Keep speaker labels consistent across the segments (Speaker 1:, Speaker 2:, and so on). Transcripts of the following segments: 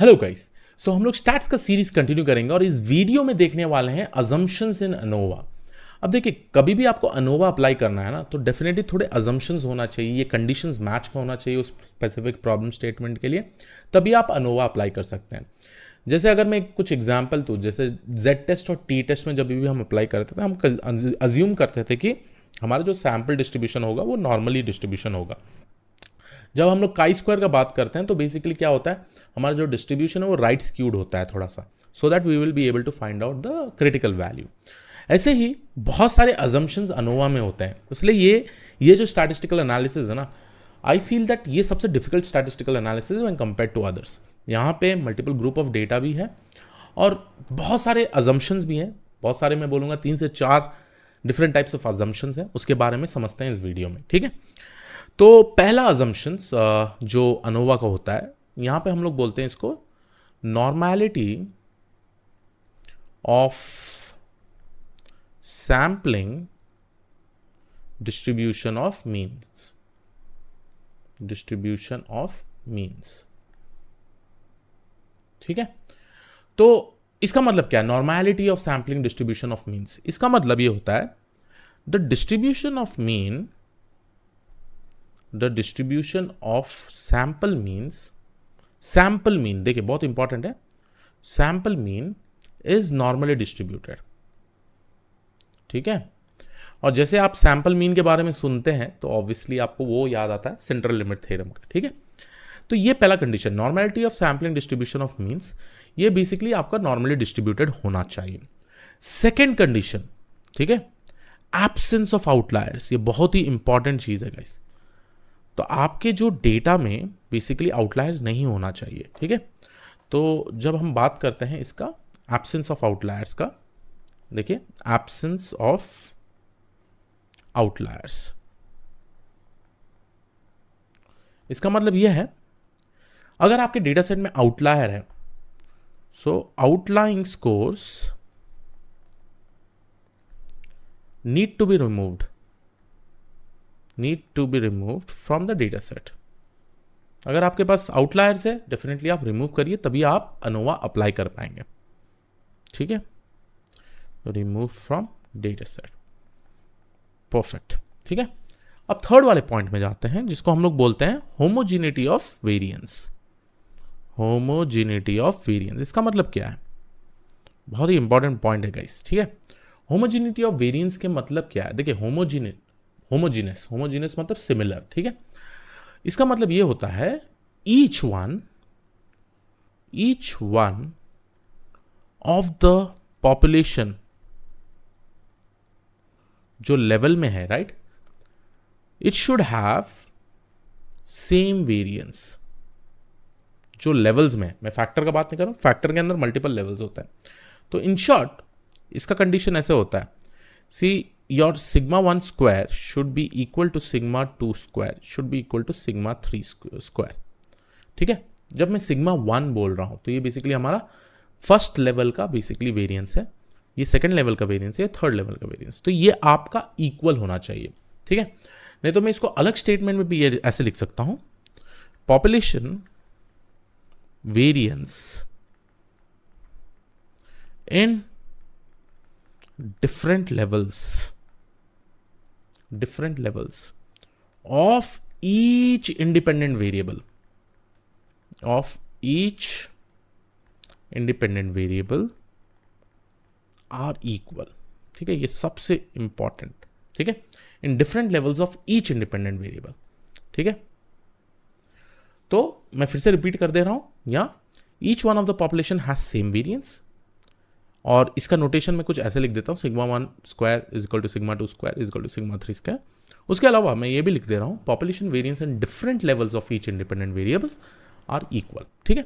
Speaker 1: Hello guys. सो हम लोग stats का सीरीज कंटिन्यू करेंगे और इस वीडियो में देखने वाले हैं अजम्पशंस इन अनोवा। अब देखिए, कभी भी आपको अनोवा अप्लाई करना है ना, तो डेफिनेटली थोड़े अजम्पशंस होना चाहिए, ये कंडीशंस मैच का होना चाहिए उस स्पेसिफिक प्रॉब्लम स्टेटमेंट के लिए, तभी आप अनोवा अप्लाई कर सकते हैं। जैसे अगर मैं कुछ एग्जांपल दूं, जैसे जेड टेस्ट और टी टेस्ट में जब भी हम अप्लाई करते थे, हम अज्यूम करते थे कि हमारा जो सैम्पल डिस्ट्रीब्यूशन होगा वो नॉर्मली डिस्ट्रीब्यूशन होगा। जब हम लोग काई स्क्वायर का बात करते हैं तो बेसिकली क्या होता है, हमारा जो डिस्ट्रीब्यूशन है वो राइट स्क्यूड होता है थोड़ा सा, so that we will be able to find out the critical value. ऐसे ही बहुत सारे अजम्पशंस अनोवा में होते हैं, इसलिए ये जो स्टैटिस्टिकल एनालिसिस है ना, आई फील दैट ये सबसे difficult statistical analysis when compare to others. यहाँ पे मल्टीपल ग्रुप ऑफ डेटा भी है और बहुत सारे अजम्पशंस भी हैं, बहुत सारे मैं बोलूँगा 3 से 4 डिफरेंट टाइप्स ऑफ अजम्पशंस हैं, उसके बारे में समझते हैं इस वीडियो में। ठीक है, तो पहला अजम्पशंस जो अनोवा का होता है, यहाँ पे हम लोग बोलते हैं इसको normality of sampling distribution of means. Distribution of means, ठीक है। तो इसका मतलब क्या है, normality of sampling distribution of means? इसका मतलब ये होता है the distribution of mean, the distribution of sample means, sample mean देखिए बहुत इंपॉर्टेंट है, sample mean is normally distributed. ठीक है, और जैसे आप सैंपल मीन के बारे में सुनते हैं तो ऑब्वियसली आपको वो याद आता है सेंट्रल लिमिट थ्योरम का। ठीक है, तो ये पहला condition, normality of sampling distribution of means, ये बेसिकली आपका नॉर्मली डिस्ट्रीब्यूटेड होना चाहिए। सेकेंड कंडीशन, ठीक है, एब्सेंस ऑफ आउटलायर्स। ये बहुत ही इंपॉर्टेंट चीज है गाइस। तो आपके जो डेटा में बेसिकली आउटलायर्स नहीं होना चाहिए। ठीक है, तो जब हम बात करते हैं इसका एब्सेंस ऑफ आउटलायर्स का, देखिए एब्सेंस ऑफ आउटलायर्स, इसका मतलब यह है अगर आपके डेटा सेट में आउटलायर है, so outlying scores need to be removed, need to be removed from the data set. अगर आपके पास आउटलायर्स है, डेफिनेटली आप रिमूव करिए, तभी आप अनोवा अप्लाई कर पाएंगे। ठीक है, remove from data set, perfect. ठीक है, अब थर्ड वाले पॉइंट में जाते हैं जिसको हम लोग बोलते हैं homogeneity of variance. Homogeneity of variance, इसका मतलब क्या है, बहुत ही इंपॉर्टेंट पॉइंट है गाइस। ठीक है, होमोजीनिटी ऑफ वेरिएंस के मतलब क्या है? देखिए होमोजीनस, होमोजीनस मतलब सिमिलर। ठीक है, इसका मतलब ये होता है each one of the population जो लेवल में है, right, it should have same variance. जो लेवल्स में, मैं फैक्टर का बात नहीं कर रहा हूं, फैक्टर के अंदर मल्टीपल लेवल्स होता है। तो इन शॉर्ट इसका कंडीशन ऐसे होता है, see your sigma 1 square should be equal to sigma 2 square should be equal to sigma 3 square. ठीक है, जब मैं सिग्मा 1 बोल रहा हूं तो ये बेसिकली हमारा फर्स्ट लेवल का बेसिकली वेरिएंस है, ये सेकंड लेवल का वेरिएंस है, थर्ड लेवल का वेरिएंस, तो ये आपका इक्वल होना चाहिए। ठीक है, नहीं तो मैं इसको अलग स्टेटमेंट में भी ये ऐसे लिख सकता हूं, population variance in different levels of each independent variable are equal। ठीक है, ये सबसे इंपॉर्टेंट। ठीक है, इन different levels of each independent variable. ठीक है, तो मैं फिर से रिपीट कर दे रहा हूं, या each one of the population has same variance, और इसका नोटेशन में कुछ ऐसे लिख देता हूँ, sigma 1 square is equal to sigma 2 square is equal to sigma 3 square. उसके अलावा मैं ये भी लिख दे रहा हूँ, population variance in different levels of each independent variables are equal. ठीक है,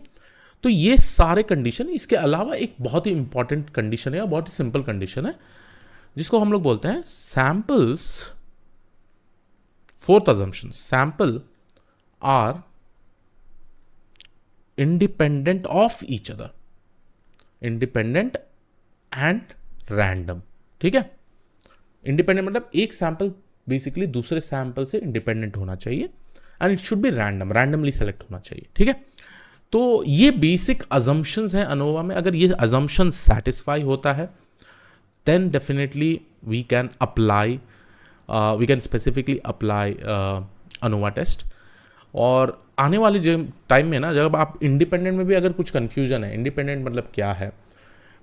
Speaker 1: तो ये सारे कंडीशन, इसके अलावा एक बहुत ही इंपॉर्टेंट कंडीशन है और बहुत ही सिंपल कंडीशन है जिसको हम लोग बोलते हैं samples, fourth assumption, sample are independent of each other, independent and random. ठीक है, इंडिपेंडेंट मतलब एक सैंपल बेसिकली दूसरे सैंपल से इंडिपेंडेंट होना चाहिए and it should be random, randomly select होना चाहिए। ठीक है, तो ये बेसिक अजम्पशंस हैं अनोवा में। अगर ये अजम्पशन सेटिस्फाई होता है then definitely we can specifically apply ANOVA test. और आने वाले टाइम में ना, जब आप इंडिपेंडेंट में भी अगर कुछ कन्फ्यूजन है, इंडिपेंडेंट मतलब क्या है,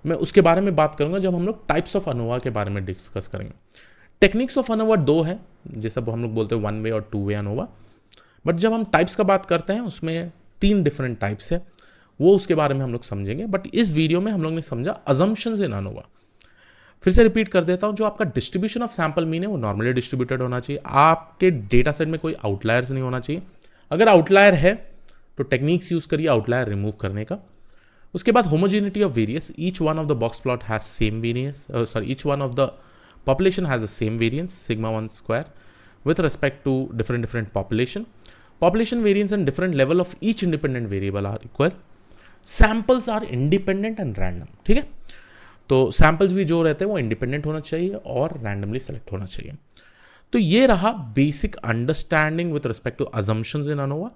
Speaker 1: मैं उसके बारे में बात करूंगा जब हम लोग टाइप्स ऑफ अनोवा के बारे में डिस्कस करेंगे। टेक्निक्स ऑफ अनोवा 2 हैं, जैसे हम लोग बोलते हैं 1 वे और 2 वे अनोवा। बट जब हम टाइप्स का बात करते हैं उसमें 3 डिफरेंट टाइप्स है, वो उसके बारे में हम लोग समझेंगे। बट इस वीडियो में हम लोग ने समझा अजम्पशंस इन अनोवा। फिर से रिपीट कर देता हूं, जो आपका डिस्ट्रीब्यूशन ऑफ सैंपल मीन है वो नॉर्मली डिस्ट्रीब्यूटेड होना चाहिए। आपके डेटा सेट में कोई आउटलायर्स नहीं होना चाहिए। अगर आउटलायर है तो टेक्निक्स यूज करिए आउटलायर रिमूव करने का। उसके बाद homogeneity of variance, each one of the box plot has same variance, each one of the population has the same variance sigma 1 square with respect to different population variance and different level of each independent variable are equal. Samples are independent and random, ठीक है। तो samples भी जो रहते हैं वो independent होना चाहिए और रैंडमली सेलेक्ट होना चाहिए। तो ये रहा basic understanding with respect to assumptions in ANOVA.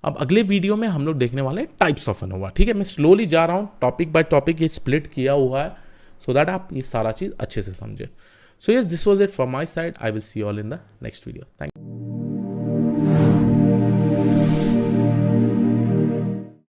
Speaker 1: अब अगले वीडियो में हम लोग देखने वाले हैं टाइप्स ऑफ अनोवा, ठीक है। मैं स्लोली जा रहा हूँ, टॉपिक बाय टॉपिक ये स्प्लिट किया हुआ है so that आप ये सारा चीज़ अच्छे से समझे। So yes, this was it from my side. I will see you all in the next video. Thank you.